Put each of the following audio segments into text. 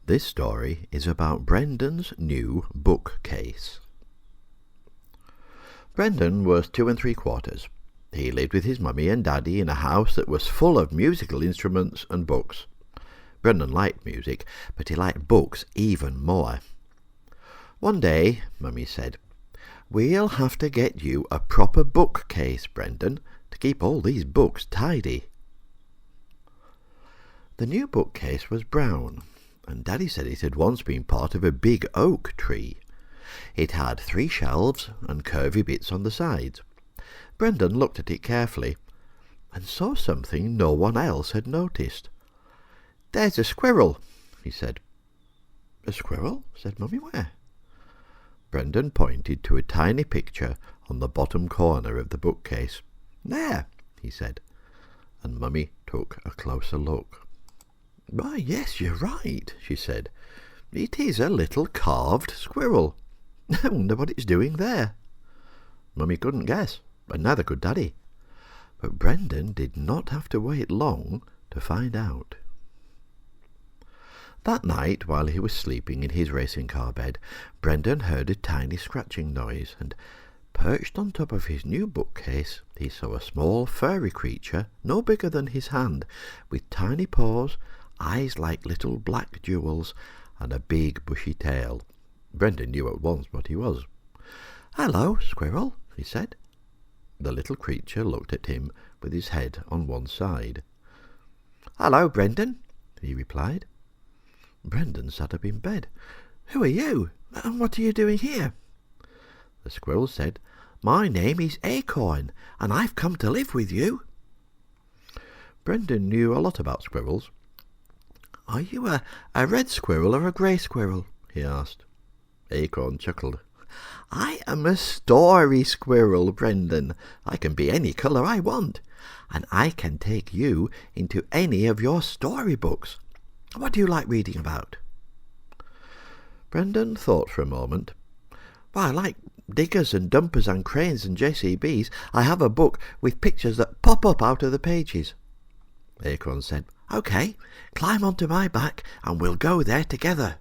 This story is about Brendan's new bookcase. Brendan was 2 3/4. He lived with his mummy and daddy in a house that was full of musical instruments and books. Brendan liked music, but he liked books even more. One day, Mummy said, "We'll have to get you a proper bookcase, Brendan, to keep all these books tidy." The new bookcase was brown, and Daddy said it had once been part of a big oak tree. It had 3 shelves and curvy bits on the sides. Brendan looked at it carefully, and saw something no one else had noticed. "There's a squirrel," he said. "A squirrel?" said Mummy. "Where?" Brendan pointed to a tiny picture on the bottom corner of the bookcase. "There," he said, and Mummy took a closer look. "Why, yes, you're right," she said. "It is a little carved squirrel. I wonder what it's doing there." Mummy couldn't guess, and neither could Daddy. But Brendan did not have to wait long to find out. That night, while he was sleeping in his racing car bed, Brendan heard a tiny scratching noise, and perched on top of his new bookcase, he saw a small furry creature no bigger than his hand, with tiny paws, eyes like little black jewels, and a big bushy tail. Brendan knew at once what he was. "Hello, squirrel," he said. The little creature looked at him with his head on one side. "Hello, Brendan," he replied. Brendan sat up in bed. "Who are you, and what are you doing here?" The squirrel said, "My name is Acorn, and I've come to live with you." Brendan knew a lot about squirrels. "Are you a red squirrel or a grey squirrel?" he asked. Acorn chuckled. "I am a story squirrel, Brendan. I can be any colour I want, and I can take you into any of your storybooks. What do you like reading about?" Brendan thought for a moment. "Well, I like diggers and dumpers and cranes and JCBs. I have a book with pictures that pop up out of the pages." Acorn said, "OK, climb onto my back and we'll go there together."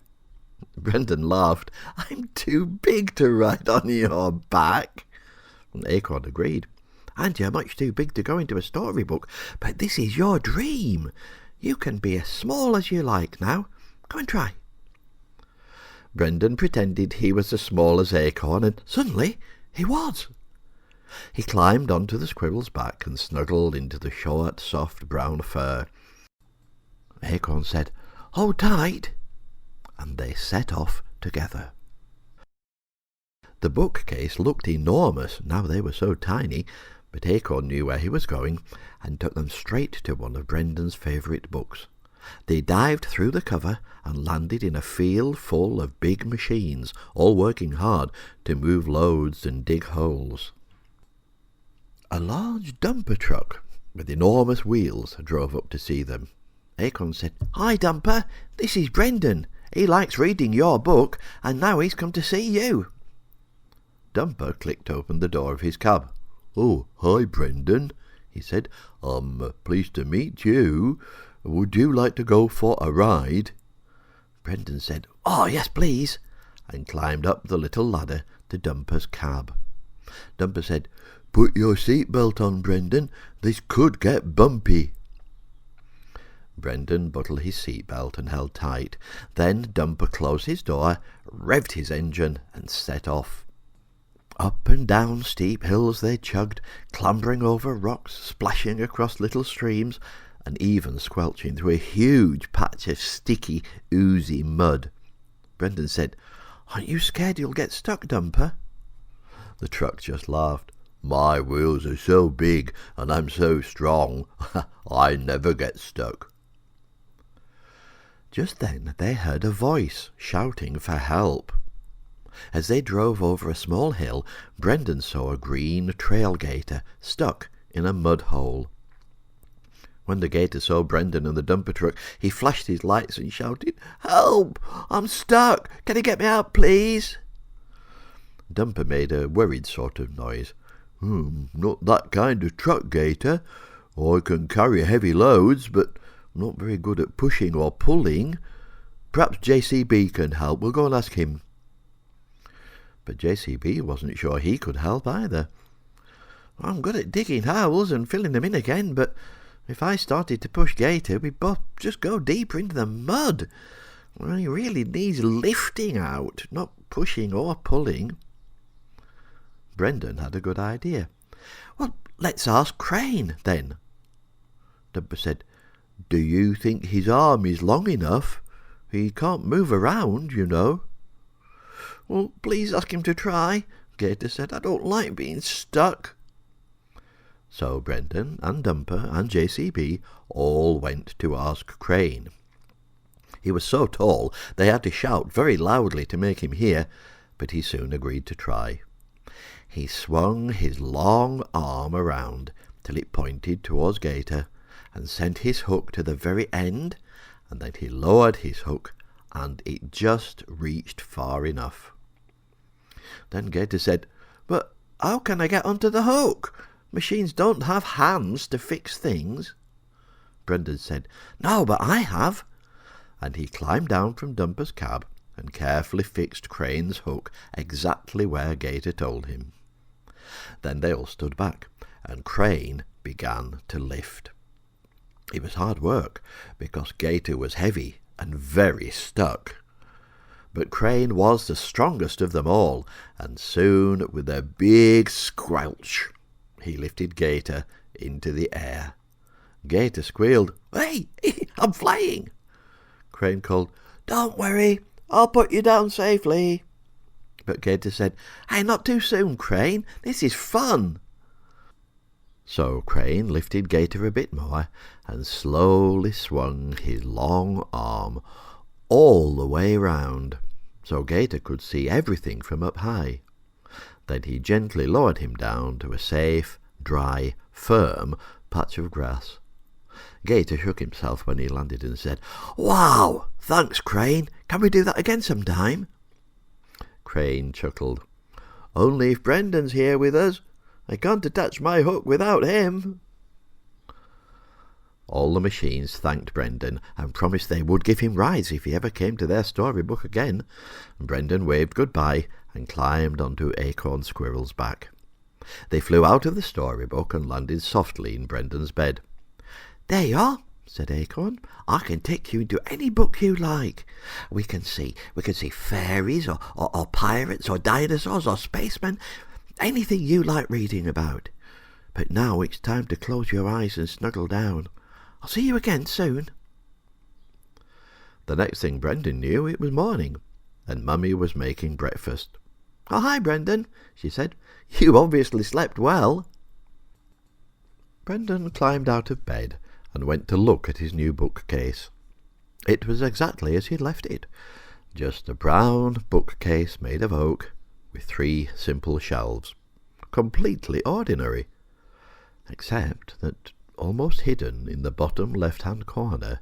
Brendan laughed. "I'm too big to ride on your back." Acorn agreed. "And you're much too big to go into a storybook, but this is your dream. You can be as small as you like now. Come and try." Brendan pretended he was as small as Acorn, and suddenly he was. He climbed onto the squirrel's back and snuggled into the short, soft brown fur. Acorn said, "Hold tight," and they set off together. The bookcase looked enormous now they were so tiny, but Acorn knew where he was going and took them straight to one of Brendan's favourite books. They dived through the cover and landed in a field full of big machines, all working hard to move loads and dig holes. A large dumper truck with enormous wheels drove up to see them. Acorn said, "Hi, Dumper, this is Brendan. He likes reading your book, and now he's come to see you." Dumper clicked open the door of his cab. "Oh, hi, Brendan," he said. "I'm pleased to meet you. Would you like to go for a ride?" Brendan said, "Oh, yes, please," and climbed up the little ladder to Dumper's cab. Dumper said, "Put your seatbelt on, Brendan. This could get bumpy." Brendan buckled his seatbelt and held tight. Then Dumper closed his door, revved his engine, and set off. Up and down steep hills they chugged, clambering over rocks, splashing across little streams, and even squelching through a huge patch of sticky, oozy mud. Brendan said, "Aren't you scared you'll get stuck, Dumper?" The truck just laughed. "My wheels are so big and I'm so strong, I never get stuck." Just then they heard a voice shouting for help. As they drove over a small hill, Brendan saw a green trail gator stuck in a mud hole. When the gator saw Brendan and the dumper truck, he flashed his lights and shouted, "Help! I'm stuck! Can you get me out, please?" Dumper made a worried sort of noise. Not that kind of truck, Gator. I can carry heavy loads, but I'm not very good at pushing or pulling. Perhaps JCB can help. We'll go and ask him. But JCB wasn't sure he could help either. I'm good at digging holes and filling them in again, but if I started to push Gator, we'd both just go deeper into the mud. Well, he really needs lifting out, not pushing or pulling. Brendan had a good idea. Well, let's ask Crane, then. Dumper said, Do you think his arm is long enough? He can't move around, you know. Well, please ask him to try, Gator said. I don't like being stuck. So Brendan and Dumper and JCB all went to ask Crane. He was so tall they had to shout very loudly to make him hear, but he soon agreed to try. He swung his long arm around till it pointed towards Gator and sent his hook to the very end, and then he lowered his hook and it just reached far enough. Then Gator said, But how can I get onto the hook? Machines don't have hands to fix things. Brendan said, No, but I have. And he climbed down from Dumper's cab and carefully fixed Crane's hook exactly where Gator told him. Then they all stood back, and Crane began to lift. It was hard work, because Gator was heavy and very stuck. But Crane was the strongest of them all, and soon, with a big squelch, he lifted Gator into the air. Gator squealed, Hey, I'm flying! Crane called, Don't worry, I'll put you down safely. But Gator said, Hey, not too soon, Crane. This is fun. So Crane lifted Gator a bit more and slowly swung his long arm all the way round, so Gator could see everything from up high. Then he gently lowered him down to a safe, dry, firm patch of grass. Gator shook himself when he landed and said, Wow! Thanks, Crane. Can we do that again sometime? Crane chuckled. Only if Brendan's here with us. I can't attach my hook without him. All the machines thanked Brendan and promised they would give him rides if he ever came to their storybook again. Brendan waved goodbye and climbed onto Acorn Squirrel's back. They flew out of the storybook and landed softly in Brendan's bed. There you are, said Acorn. I can take you into any book you like. We can see fairies or pirates or dinosaurs or spacemen, anything you like reading about. But now it's time to close your eyes and snuggle down. I'll see you again soon. The next thing Brendan knew, it was morning, and Mummy was making breakfast. Oh, hi, Brendan, she said. You obviously slept well. Brendan climbed out of bed and went to look at his new bookcase. It was exactly as he'd left it, just a brown bookcase made of oak with 3 simple shelves, completely ordinary, except that almost hidden in the bottom left-hand corner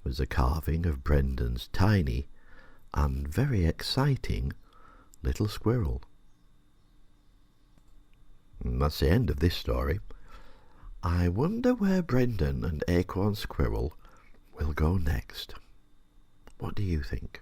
was a carving of Brendan's tiny and very exciting little squirrel. And that's the end of this story. I wonder where Brendan and Acorn Squirrel will go next. What do you think?